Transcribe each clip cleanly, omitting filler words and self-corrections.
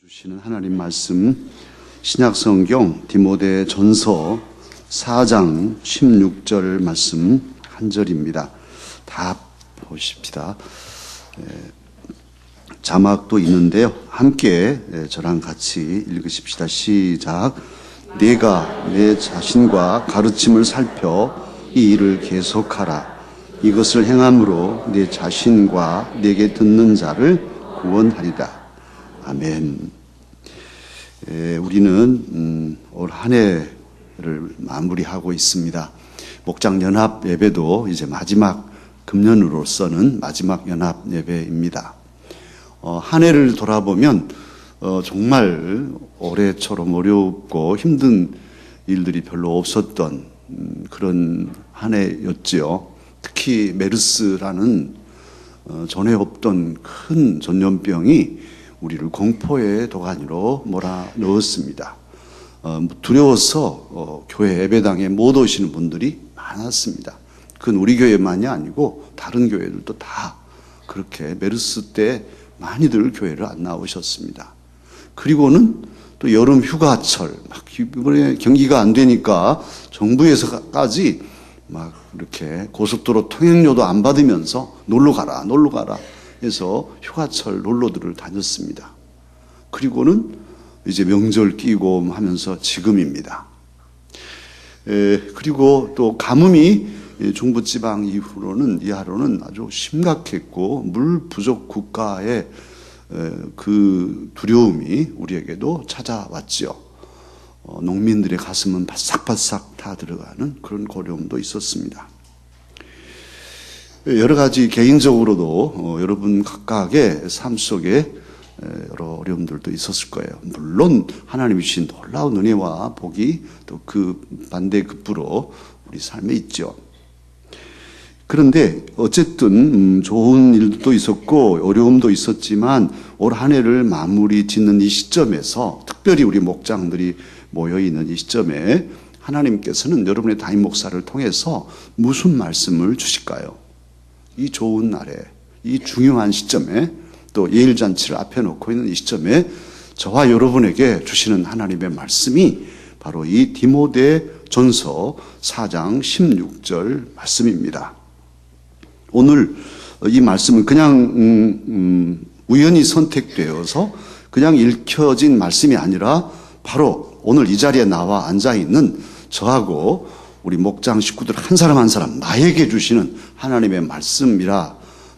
주시는 하나님 말씀 신약성경 디모데 전서 4장 16절 말씀 한 절입니다. 다 보십시다. 자막도 있는데요. 함께 저랑 같이 읽으십시다. 시작. 내가 내 자신과 가르침을 살펴 이 일을 계속하라. 이것을 행함으로 내 자신과 내게 듣는 자를 구원하리라. 아멘. 우리는 올 한 해를 마무리하고 있습니다. 목장 연합 예배도 이제 마지막 금년으로서는 마지막 연합 예배입니다. 한 해를 돌아보면 정말 올해처럼 어렵고 힘든 일들이 별로 없었던 그런 한 해였지요. 특히 메르스라는 전에 없던 큰 전염병이 우리를 공포의 도가니로 몰아넣었습니다. 두려워서 교회 예배당에 못 오시는 분들이 많았습니다. 그건 우리 교회만이 아니고 다른 교회들도 다 그렇게 메르스 때 많이들 교회를 안 나오셨습니다. 그리고는 또 여름 휴가철, 막 이번에 경기가 안 되니까 정부에서까지 막 이렇게 고속도로 통행료도 안 받으면서 놀러 가라 해서 휴가철 놀러들을 다녔습니다. 그리고는 이제 명절 끼고 하면서 지금입니다. 그리고 또 가뭄이 중부지방 이하로는 아주 심각했고 물 부족 국가의 그 두려움이 우리에게도 찾아왔지요. 농민들의 가슴은 바싹바싹 다 들어가는 그런 고려움도 있었습니다. 여러 가지 개인적으로도 여러분 각각의 삶 속에 여러 어려움들도 있었을 거예요. 물론 하나님이 주신 놀라운 은혜와 복이 또 그 반대급부로 우리 삶에 있죠. 그런데 어쨌든 좋은 일도 있었고 어려움도 있었지만 올 한 해를 마무리 짓는 이 시점에서 특별히 우리 목장들이 모여있는 이 시점에 하나님께서는 여러분의 담임 목사를 통해서 무슨 말씀을 주실까요? 이 좋은 날에, 이 중요한 시점에, 또 예일잔치를 앞에 놓고 있는 이 시점에 저와 여러분에게 주시는 하나님의 말씀이 바로 이 디모데 전서 4장 16절 말씀입니다. 오늘 이 말씀은 그냥 우연히 선택되어서 그냥 읽혀진 말씀이 아니라 바로 오늘 이 자리에 나와 앉아있는 저하고 우리 목장 식구들 한 사람 한 사람 나에게 주시는 하나님의 말씀이라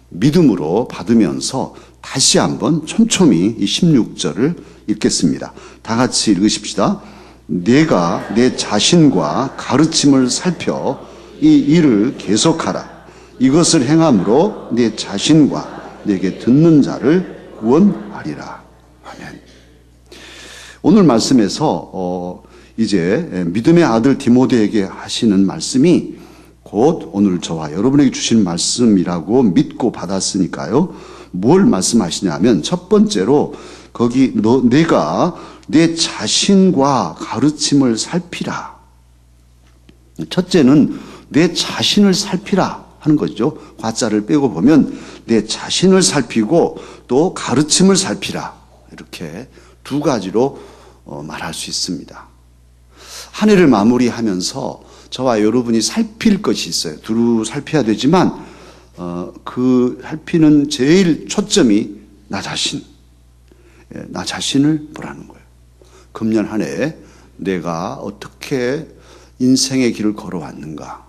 믿음으로 받으면서 다시 한번 촘촘히 이 16절을 읽겠습니다. 다 같이 읽으십시다. 내가 내 자신과 가르침을 살펴 이 일을 계속하라. 이것을 행함으로 내 자신과 내게 듣는 자를 구원하리라. 아멘. 오늘 말씀에서 이제 믿음의 아들 디모데에게 하시는 말씀이 곧 오늘 저와 여러분에게 주신 말씀이라고 믿고 받았으니까요. 뭘 말씀하시냐면 첫 번째로 거기 내가 내 자신과 가르침을 살피라. 첫째는 내 자신을 살피라 하는 거죠. 과자를 빼고 보면 내 자신을 살피고 또 가르침을 살피라. 이렇게 두 가지로 말할 수 있습니다. 한 해를 마무리하면서 저와 여러분이 살필 것이 있어요. 두루 살펴야 되지만 그 살피는 제일 초점이 나 자신, 나 자신을 보라는 거예요. 금년 한 해 내가 어떻게 인생의 길을 걸어왔는가,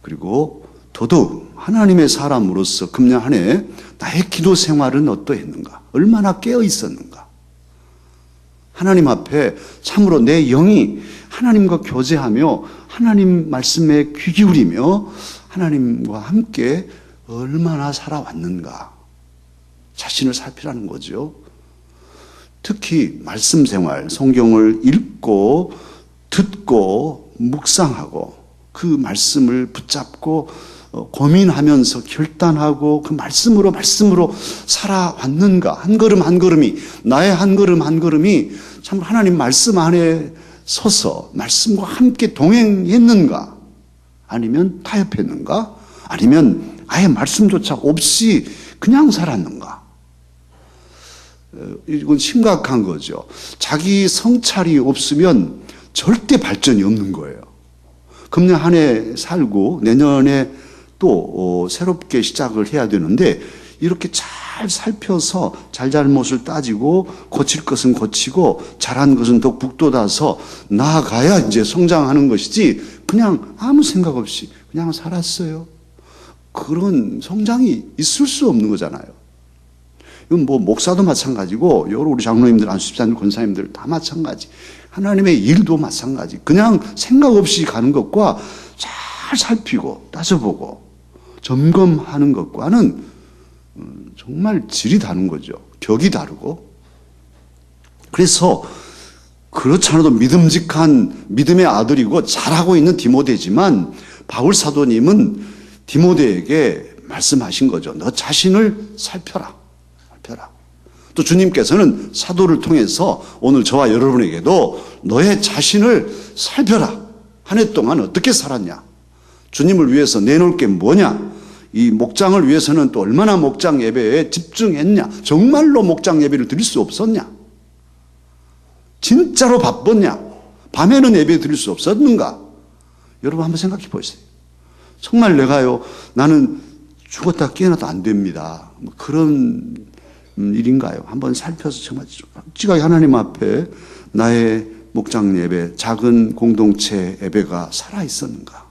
그리고 더더욱 하나님의 사람으로서 금년 한 해 나의 기도 생활은 어떠했는가, 얼마나 깨어 있었는가, 하나님 앞에 참으로 내 영이 하나님과 교제하며 하나님 말씀에 귀 기울이며 하나님과 함께 얼마나 살아왔는가, 자신을 살피라는 거죠. 특히 말씀 생활, 성경을 읽고 듣고 묵상하고 그 말씀을 붙잡고 고민하면서 결단하고 그 말씀으로 살아왔는가, 한 걸음 한 걸음이, 나의 한 걸음 한 걸음이 참 하나님 말씀 안에 서서 말씀과 함께 동행했는가, 아니면 타협했는가, 아니면 아예 말씀조차 없이 그냥 살았는가. 이건 심각한 거죠. 자기 성찰이 없으면 절대 발전이 없는 거예요. 금년 한 해 살고 내년에 또 새롭게 시작을 해야 되는데 이렇게 잘 살펴서 잘잘못을 따지고 고칠 것은 고치고 잘한 것은 더 북돋아서 나아가야 이제 성장하는 것이지 그냥 아무 생각 없이 그냥 살았어요. 그런 성장이 있을 수 없는 거잖아요. 이건 뭐 목사도 마찬가지고 여러 우리 장로님들, 안수집사님들, 권사님들 다 마찬가지. 하나님의 일도 마찬가지. 그냥 생각 없이 가는 것과 잘 살피고 따져보고 점검하는 것과는 정말 질이 다른 거죠. 격이 다르고. 그래서 그렇지 않아도 믿음직한 믿음의 아들이고 잘하고 있는 디모데지만 바울 사도님은 디모데에게 말씀하신 거죠. 너 자신을 살펴라. 살펴라. 또 주님께서는 사도를 통해서 오늘 저와 여러분에게도 너의 자신을 살펴라. 한 해 동안 어떻게 살았냐? 주님을 위해서 내놓을 게 뭐냐? 이 목장을 위해서는 또 얼마나 목장 예배에 집중했냐? 정말로 목장 예배를 드릴 수 없었냐? 진짜로 바빴냐? 밤에는 예배 드릴 수 없었는가? 여러분 한번 생각해 보세요. 정말 내가요, 나는 죽었다 깨어나도 안 됩니다. 그런 일인가요? 한번 살펴서 정말 솔직하게 하나님 앞에 나의 목장 예배, 작은 공동체 예배가 살아있었는가?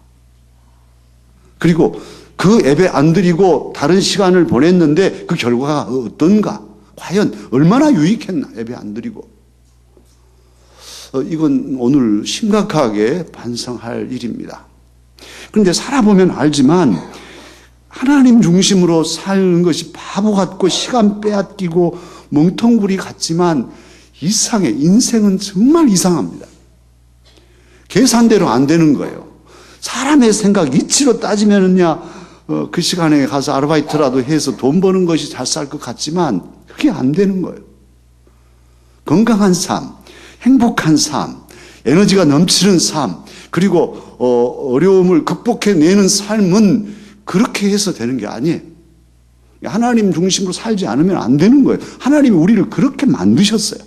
그리고 그 예배 안 드리고 다른 시간을 보냈는데 그 결과가 어떤가? 과연 얼마나 유익했나? 예배 안 드리고. 이건 오늘 심각하게 반성할 일입니다. 그런데 살아보면 알지만 하나님 중심으로 사는 것이 바보 같고 시간 빼앗기고 멍텅구리 같지만 이상해. 인생은 정말 이상합니다. 계산대로 안 되는 거예요. 사람의 생각 이치로 따지면은야 그 시간에 가서 아르바이트라도 해서 돈 버는 것이 잘 살 것 같지만 그게 안 되는 거예요. 건강한 삶, 행복한 삶, 에너지가 넘치는 삶, 그리고 어려움을 극복해내는 삶은 그렇게 해서 되는 게 아니에요. 하나님 중심으로 살지 않으면 안 되는 거예요. 하나님이 우리를 그렇게 만드셨어요.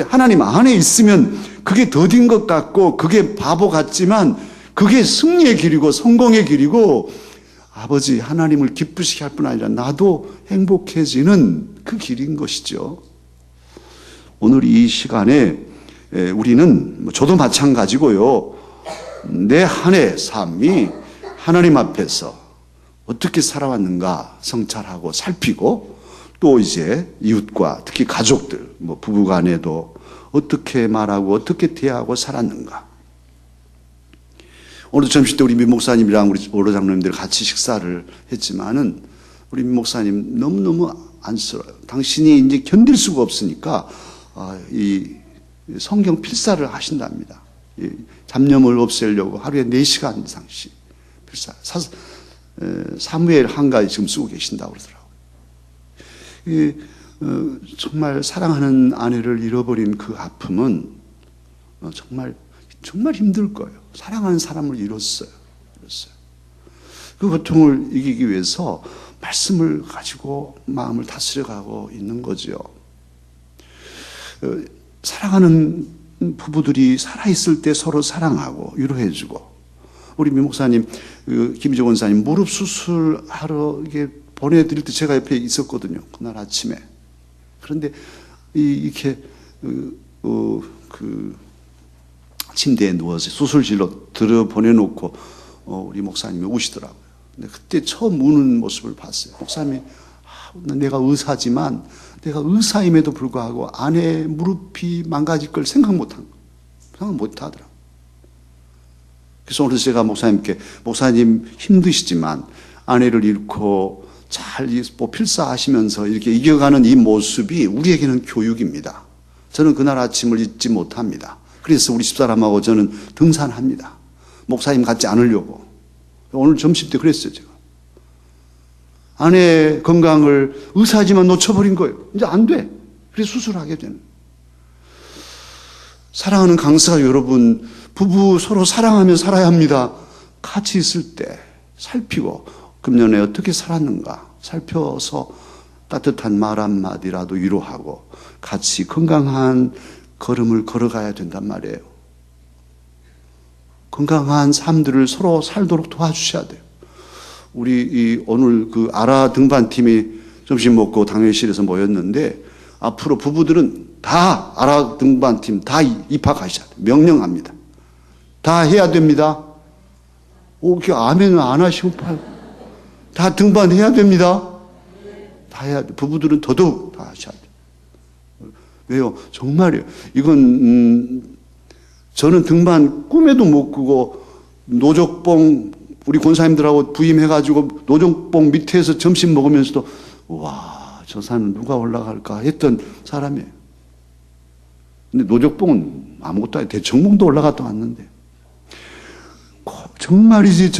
하나님 안에 있으면 그게 더딘 것 같고 그게 바보 같지만 그게 승리의 길이고 성공의 길이고 아버지 하나님을 기쁘시게 할 뿐 아니라 나도 행복해지는 그 길인 것이죠. 오늘 이 시간에 우리는 저도 마찬가지고요. 내 한 해 삶이 하나님 앞에서 어떻게 살아왔는가 성찰하고 살피고 또 이제 이웃과 특히 가족들, 뭐 부부간에도 어떻게 말하고 어떻게 대하고 살았는가. 오늘 점심 때 우리 민 목사님이랑 우리 오로 장로님들 같이 식사를 했지만은 우리 민 목사님 너무너무 안쓰러워요. 당신이 이제 견딜 수가 없으니까 이 성경 필사를 하신답니다. 이 잡념을 없애려고 하루에 4시간 이상씩 필사. 사무엘 한가지 지금 쓰고 계신다고 그러더라고요. 정말 사랑하는 아내를 잃어버린 그 아픔은 정말 힘들 거예요. 사랑하는 사람을 잃었어요. 그 고통을 이기기 위해서 말씀을 가지고 마음을 다스려가고 있는 거죠. 사랑하는 부부들이 살아있을 때 서로 사랑하고 위로해주고, 우리 민 목사님, 김희정 원사님 무릎 수술하러 이게 보내드릴 때 제가 옆에 있었거든요. 그날 아침에. 그런데 이렇게 침대에 누워서 수술실로 들어 보내놓고 우리 목사님이 우시더라고요. 근데 그때 처음 우는 모습을 봤어요. 목사님이 내가 의사지만 내가 의사임에도 불구하고 아내의 무릎이 망가질 걸 생각 못하더라고요. 그래서 오늘 제가 목사님께 목사님 힘드시지만 아내를 잃고 잘 필사하시면서 이렇게 이겨가는 이 모습이 우리에게는 교육입니다. 저는 그날 아침을 잊지 못합니다. 그래서 우리 집사람하고 저는 등산합니다. 목사님 같지 않으려고. 오늘 점심 때 그랬어요, 제가. 아내의 건강을 의사지만 놓쳐버린 거예요. 이제 안 돼. 그래서 수술하게 되는. 사랑하는 강사 여러분, 부부 서로 사랑하며 살아야 합니다. 같이 있을 때 살피고 금년에 어떻게 살았는가 살펴서 따뜻한 말 한마디라도 위로하고 같이 건강한 걸음을 걸어가야 된단 말이에요. 건강한 삶들을 서로 살도록 도와주셔야 돼요. 우리 오늘 그 아라 등반팀이 점심 먹고 당회실에서 모였는데 앞으로 부부들은 다 아라 등반팀 다 입학하셔야 돼요. 명령합니다. 다 해야 됩니다. 아멘은 안 하시고 다 등반해야 됩니다. 다 해야 돼. 부부들은 더더욱 다 하셔야 돼요. 왜요? 정말이에요. 이건 저는 등반 꿈에도 못 꾸고 노적봉 우리 권사님들하고 부임해가지고 노적봉 밑에서 점심 먹으면서도 와, 저 산은 누가 올라갈까 했던 사람이에요. 근데 노적봉은 아무것도 아니에요. 대청봉도 올라갔다 왔는데 정말이지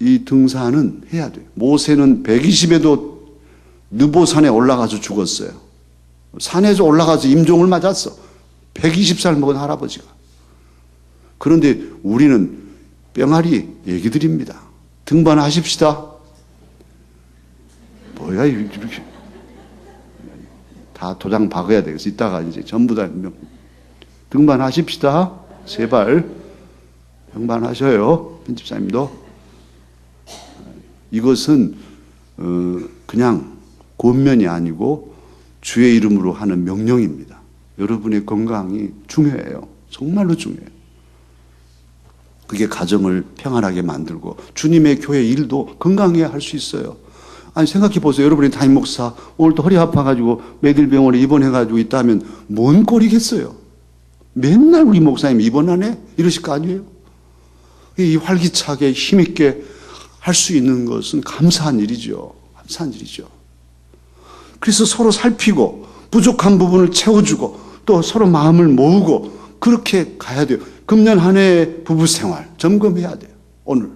이 등산은 해야 돼요. 모세는 120에도 느보산에 올라가서 죽었어요. 산에서 올라가서 임종을 맞았어. 120살 먹은 할아버지가. 그런데 우리는 뿅아리 얘기드립니다. 등반하십시다. 뭐야 이렇게 다 도장 박아야 되겠어. 이따가 이제 전부 다 등반하십시다. 제발 등반하셔요. 편집사님도. 이것은 그냥 권면이 아니고 주의 이름으로 하는 명령입니다. 여러분의 건강이 중요해요. 정말로 중요해요. 그게 가정을 평안하게 만들고 주님의 교회 일도 건강해야 할 수 있어요. 아니 생각해 보세요. 여러분이 담임 목사 오늘 또 허리 아파가지고 매일병원에 입원해가지고 있다면 뭔 꼴이겠어요. 맨날 우리 목사님 입원하네? 이러실 거 아니에요? 이 활기차게 힘있게 할 수 있는 것은 감사한 일이죠. 감사한 일이죠. 그래서 서로 살피고 부족한 부분을 채워주고 또 서로 마음을 모으고 그렇게 가야 돼요. 금년 한 해 부부 생활 점검해야 돼요. 오늘.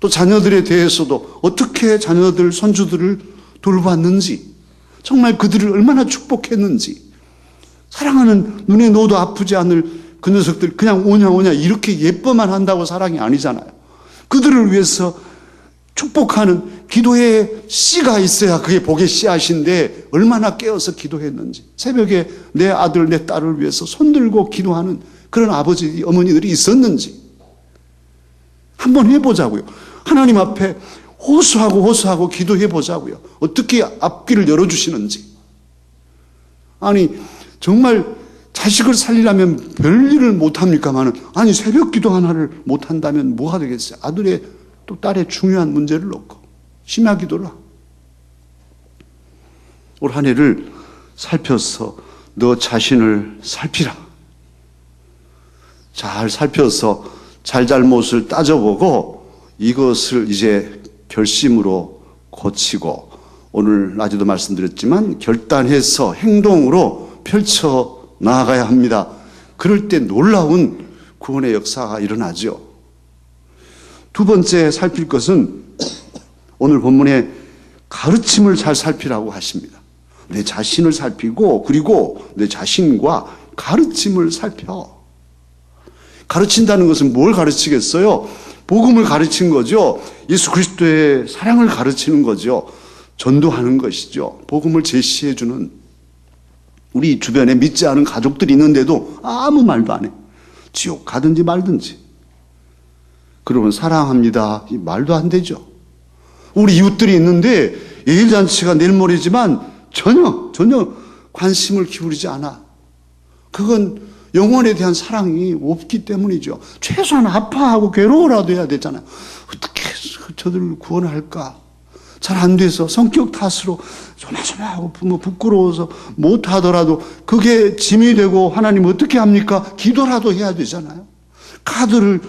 또 자녀들에 대해서도 어떻게 자녀들, 손주들을 돌봤는지, 정말 그들을 얼마나 축복했는지, 사랑하는 눈에 넣어도 아프지 않을 그 녀석들 그냥 오냐 이렇게 예뻐만 한다고 사랑이 아니잖아요. 그들을 위해서 축복하는 기도의 씨가 있어야 그게 복의 씨앗인데 얼마나 깨어서 기도했는지, 새벽에 내 아들, 내 딸을 위해서 손들고 기도하는 그런 아버지, 어머니들이 있었는지 한번 해보자고요. 하나님 앞에 호소하고 기도해보자고요. 어떻게 앞길을 열어주시는지. 아니 정말 자식을 살리려면 별일을 못합니까마는 아니 새벽 기도 하나를 못한다면 뭐가 되겠어요. 아들의 또 딸의 중요한 문제를 놓고 심야 기도를 하고. 올 한 해를 살펴서 너 자신을 살피라. 잘 살펴서 잘잘못을 따져보고 이것을 이제 결심으로 고치고 오늘 낮에도 말씀드렸지만 결단해서 행동으로 펼쳐 나아가야 합니다. 그럴 때 놀라운 구원의 역사가 일어나죠. 두 번째 살필 것은 오늘 본문에 가르침을 잘 살피라고 하십니다. 내 자신을 살피고 그리고 내 자신과 가르침을 살펴. 가르친다는 것은 뭘 가르치겠어요? 복음을 가르친 거죠. 예수 그리스도의 사랑을 가르치는 거죠. 전도하는 것이죠. 복음을 제시해 주는. 우리 주변에 믿지 않은 가족들이 있는데도 아무 말도 안 해. 지옥 가든지 말든지. 그러면 사랑합니다. 말도 안 되죠. 우리 이웃들이 있는데 예일잔치가 내일 모레지만 전혀 관심을 기울이지 않아. 그건 영혼에 대한 사랑이 없기 때문이죠. 최소한 아파하고 괴로워라도 해야 되잖아요. 어떻게 저들을 구원할까? 잘 안 돼서 성격 탓으로 조마조마하고 부끄러워서 못하더라도 그게 짐이 되고 하나님 어떻게 합니까? 기도라도 해야 되잖아요. 카드를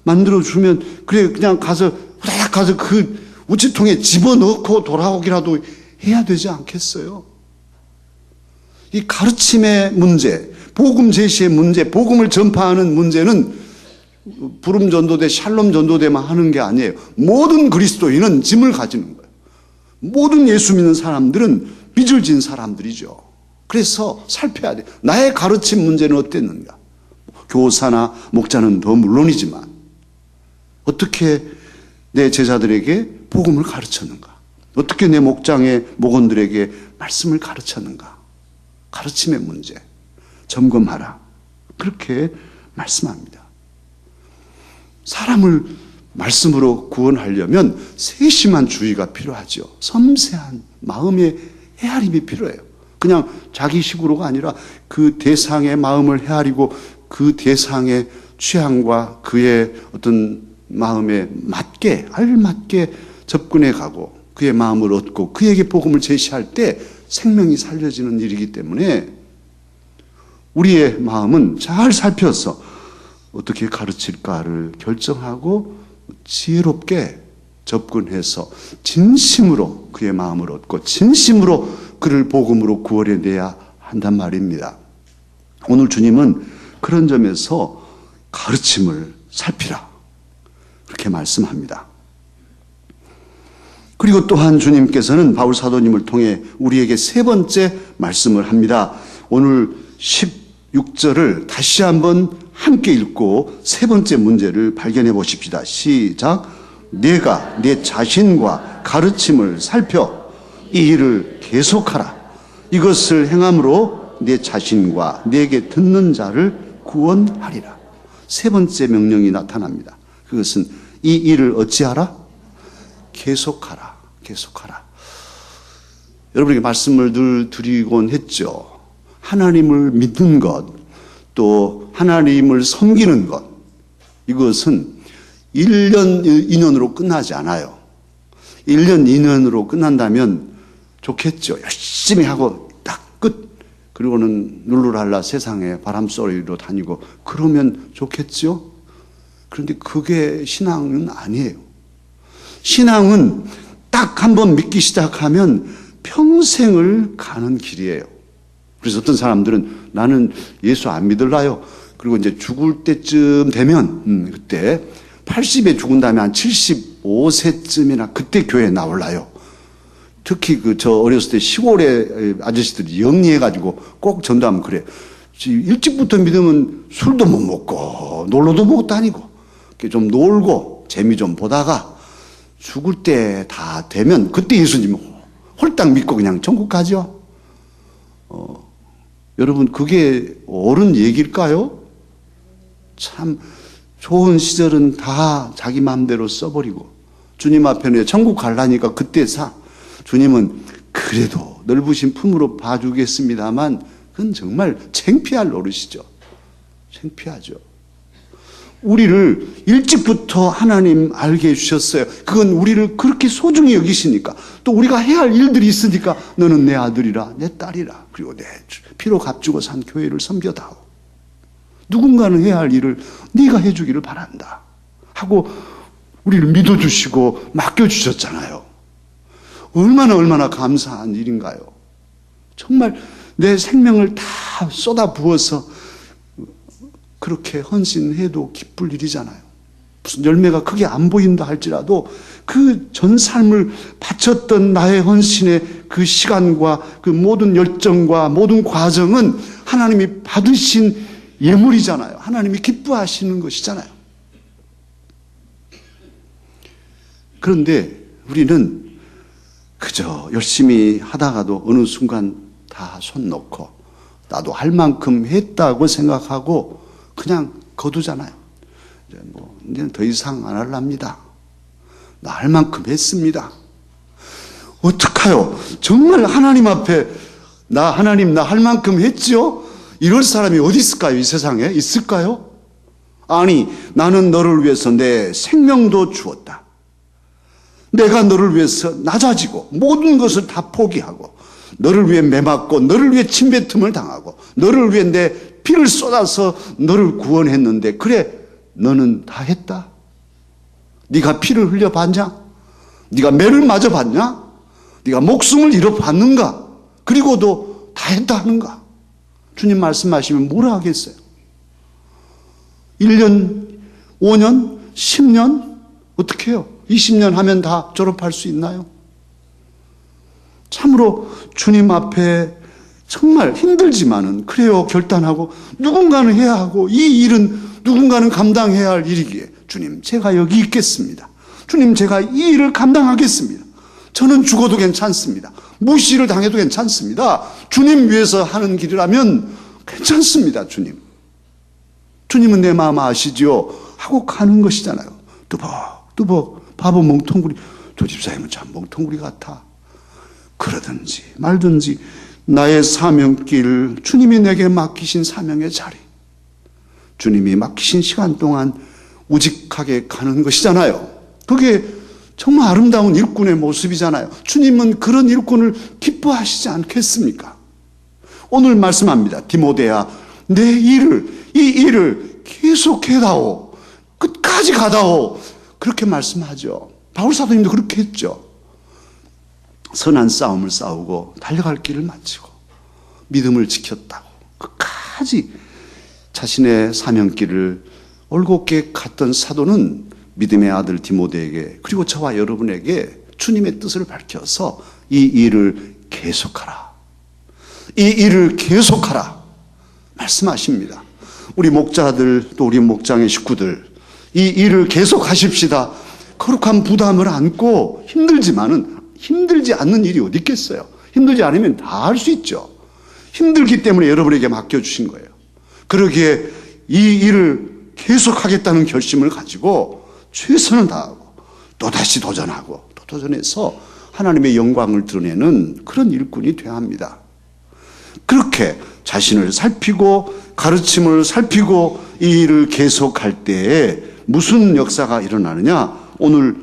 만들어주면 그래 그냥 가서 후다닥 가서 그 우체통에 집어넣고 돌아오기라도 해야 되지 않겠어요? 이 가르침의 문제, 복음 제시의 문제, 복음을 전파하는 문제는 부름 전도대, 샬롬 전도대만 하는 게 아니에요. 모든 그리스도인은 짐을 가지는 거예요. 모든 예수 믿는 사람들은 빚을 진 사람들이죠. 그래서 살펴야 돼요. 나의 가르침 문제는 어땠는가? 교사나 목자는 더 물론이지만 어떻게 내 제자들에게 복음을 가르쳤는가? 어떻게 내 목장의 목원들에게 말씀을 가르쳤는가? 가르침의 문제 점검하라. 그렇게 말씀합니다. 사람을 말씀으로 구원하려면 세심한 주의가 필요하죠. 섬세한 마음의 헤아림이 필요해요. 그냥 자기 식으로가 아니라 그 대상의 마음을 헤아리고 그 대상의 취향과 그의 어떤 마음에 맞게 알맞게 접근해 가고 그의 마음을 얻고 그에게 복음을 제시할 때 생명이 살려지는 일이기 때문에 우리의 마음은 잘 살펴서 어떻게 가르칠까를 결정하고 지혜롭게 접근해서 진심으로 그의 마음을 얻고 진심으로 그를 복음으로 구원해내야 한단 말입니다. 오늘 주님은 그런 점에서 가르침을 살피라 그렇게 말씀합니다. 그리고 또한 주님께서는 바울 사도님을 통해 우리에게 세 번째 말씀을 합니다. 오늘 16절을 다시 한번 함께 읽고 세 번째 문제를 발견해 보십시다. 시작. 내가 내 자신과 가르침을 살펴 이 일을 계속하라. 이것을 행함으로 내 자신과 내게 듣는 자를 구원하리라. 세 번째 명령이 나타납니다. 그것은 이 일을 어찌하라? 계속하라. 계속하라. 여러분에게 말씀을 늘 드리곤 했죠. 하나님을 믿는 것, 또 하나님을 섬기는 것, 이것은 1년, 2년으로 끝나지 않아요. 1년, 2년으로 끝난다면 좋겠죠. 열심히 하고 딱 끝. 그리고는 룰루랄라 세상에 바람소리로 다니고 그러면 좋겠죠. 그런데 그게 신앙은 아니에요. 신앙은 딱 한번 믿기 시작하면 평생을 가는 길이에요. 그래서 어떤 사람들은 나는 예수 안 믿을라요. 그리고 이제 죽을 때쯤 되면 그때 80에 죽은 다음에 한 75세쯤이나 그때 교회에 나올라요. 특히 저 어렸을 때 시골에 아저씨들이 영리해가지고 꼭 전도하면 그래. 일찍부터 믿으면 술도 못 먹고 놀러도 못 다니고 좀 놀고 재미 좀 보다가 죽을 때 다 되면 그때 예수님 홀딱 믿고 그냥 천국 가죠. 여러분 그게 옳은 얘기일까요? 참 좋은 시절은 다 자기 마음대로 써버리고 주님 앞에는 천국 갈라니까 그때 사. 주님은 그래도 넓으신 품으로 봐주겠습니다만 그건 정말 창피할 노릇이죠. 창피하죠. 우리를 일찍부터 하나님 알게 해주셨어요. 그건 우리를 그렇게 소중히 여기시니까 또 우리가 해야 할 일들이 있으니까 너는 내 아들이라 내 딸이라 그리고 내 피로 값주고 산 교회를 섬겨다오. 누군가는 해야 할 일을 네가 해주기를 바란다 하고 우리를 믿어주시고 맡겨주셨잖아요. 얼마나 감사한 일인가요. 정말 내 생명을 다 쏟아 부어서 그렇게 헌신해도 기쁠 일이잖아요. 무슨 열매가 크게 안 보인다 할지라도 그 전 삶을 바쳤던 나의 헌신의 그 시간과 그 모든 열정과 모든 과정은 하나님이 받으신 예물이잖아요. 하나님이 기뻐하시는 것이잖아요. 그런데 우리는 그저 열심히 하다가도 어느 순간 다 손 놓고 나도 할 만큼 했다고 생각하고 그냥 거두잖아요. 이제는 더 이상 안 할랍니다. 나 할 만큼 했습니다. 어떡하요? 정말 하나님 앞에 하나님 나 할 만큼 했죠? 이럴 사람이 어디 있을까요? 이 세상에 있을까요? 아니 나는 너를 위해서 내 생명도 주었다. 내가 너를 위해서 낮아지고 모든 것을 다 포기하고 너를 위해 매맞고 너를 위해 침뱉음을 당하고 너를 위해 내 피를 쏟아서 너를 구원했는데 그래 너는 다 했다? 네가 피를 흘려봤냐? 네가 매를 맞아봤냐? 네가 목숨을 잃어봤는가? 그리고도 다 했다 하는가? 주님 말씀하시면 뭐라 하겠어요? 1년, 5년, 10년? 어떻게 해요? 20년 하면 다 졸업할 수 있나요? 참으로 주님 앞에 정말 힘들지만은 그래요 결단하고 누군가는 해야 하고 이 일은 누군가는 감당해야 할 일이기에 주님 제가 여기 있겠습니다. 주님 제가 이 일을 감당하겠습니다. 저는 죽어도 괜찮습니다. 무시를 당해도 괜찮습니다. 주님 위해서 하는 길이라면 괜찮습니다. 주님은 내 마음 아시지요? 하고 가는 것이잖아요. 뚜벅 바보 멍텅구리. 저 집사님은 참 멍텅구리 같아. 그러든지 말든지 나의 사명길, 주님이 내게 맡기신 사명의 자리, 주님이 맡기신 시간 동안 우직하게 가는 것이잖아요. 그게 정말 아름다운 일꾼의 모습이잖아요. 주님은 그런 일꾼을 기뻐하시지 않겠습니까? 오늘 말씀합니다. 디모데야, 이 일을 계속해다오. 끝까지 가다오. 그렇게 말씀하죠. 바울 사도님도 그렇게 했죠. 선한 싸움을 싸우고 달려갈 길을 마치고 믿음을 지켰다고 끝까지 자신의 사명길을 올곧게 갔던 사도는 믿음의 아들 디모데에게, 그리고 저와 여러분에게 주님의 뜻을 밝혀서 이 일을 계속하라, 이 일을 계속하라 말씀하십니다. 우리 목자들, 또 우리 목장의 식구들, 이 일을 계속하십시다. 거룩한 부담을 안고 힘들지 않는 일이 어디 있겠어요? 힘들지 않으면 다 할 수 있죠. 힘들기 때문에 여러분에게 맡겨주신 거예요. 그러기에 이 일을 계속하겠다는 결심을 가지고 최선을 다하고 또다시 도전하고 또 도전해서 하나님의 영광을 드러내는 그런 일꾼이 되어야 합니다. 그렇게 자신을 살피고 가르침을 살피고 이 일을 계속할 때에 무슨 역사가 일어나느냐? 오늘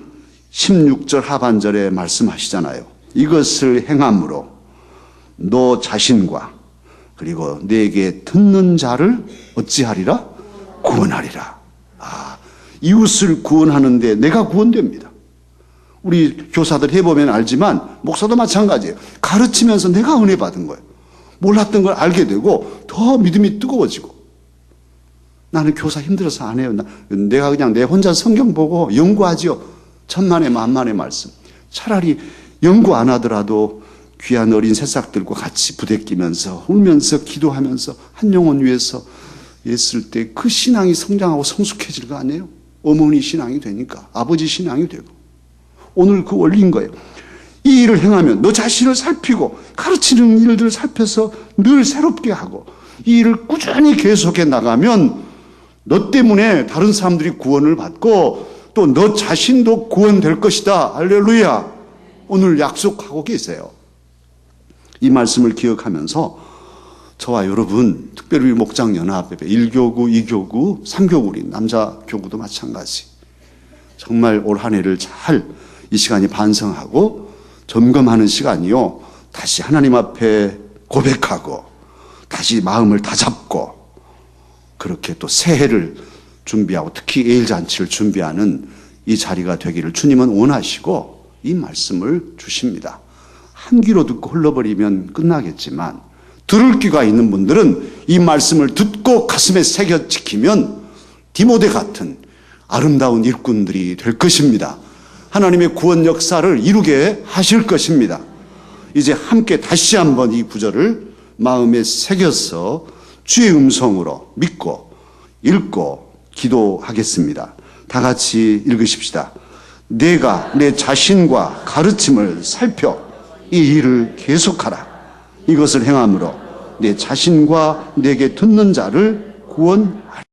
16절 하반절에 말씀하시잖아요. 이것을 행함으로 너 자신과 그리고 내게 듣는 자를 어찌하리라? 구원하리라. 이웃을 구원하는데 내가 구원됩니다. 우리 교사들 해보면 알지만 목사도 마찬가지예요. 가르치면서 내가 은혜 받은 거예요. 몰랐던 걸 알게 되고 더 믿음이 뜨거워지고. 나는 교사 힘들어서 안 해요. 내가 그냥 내 혼자 성경 보고 연구하지요. 천만의 만만의 말씀. 차라리 연구 안 하더라도 귀한 어린 새싹들과 같이 부대끼면서 울면서 기도하면서 한 영혼 위해서 했을 때 그 신앙이 성장하고 성숙해질 거 아니에요? 어머니 신앙이 되니까 아버지 신앙이 되고. 오늘 그 원리인 거예요. 이 일을 행하면 너 자신을 살피고 가르치는 일들을 살펴서 늘 새롭게 하고 이 일을 꾸준히 계속해 나가면 너 때문에 다른 사람들이 구원을 받고 또 너 자신도 구원될 것이다. 할렐루야. 오늘 약속하고 계세요. 이 말씀을 기억하면서 저와 여러분, 특별히 목장연합, 1교구, 2교구, 3교구, 우리 남자 교구도 마찬가지. 정말 올 한 해를 잘 이 시간이 반성하고 점검하는 시간이요. 다시 하나님 앞에 고백하고 다시 마음을 다잡고 그렇게 또 새해를 준비하고 특히 예일잔치를 준비하는 이 자리가 되기를 주님은 원하시고 이 말씀을 주십니다. 한 귀로 듣고 흘러버리면 끝나겠지만 들을 귀가 있는 분들은 이 말씀을 듣고 가슴에 새겨 지키면 디모데 같은 아름다운 일꾼들이 될 것입니다. 하나님의 구원 역사를 이루게 하실 것입니다. 이제 함께 다시 한번 이 구절을 마음에 새겨서 주의 음성으로 믿고 읽고 기도하겠습니다. 다 같이 읽으십시다. 내가 내 자신과 가르침을 살펴 이 일을 계속하라. 이것을 행함으로 내 자신과 내게 듣는 자를 구원하라.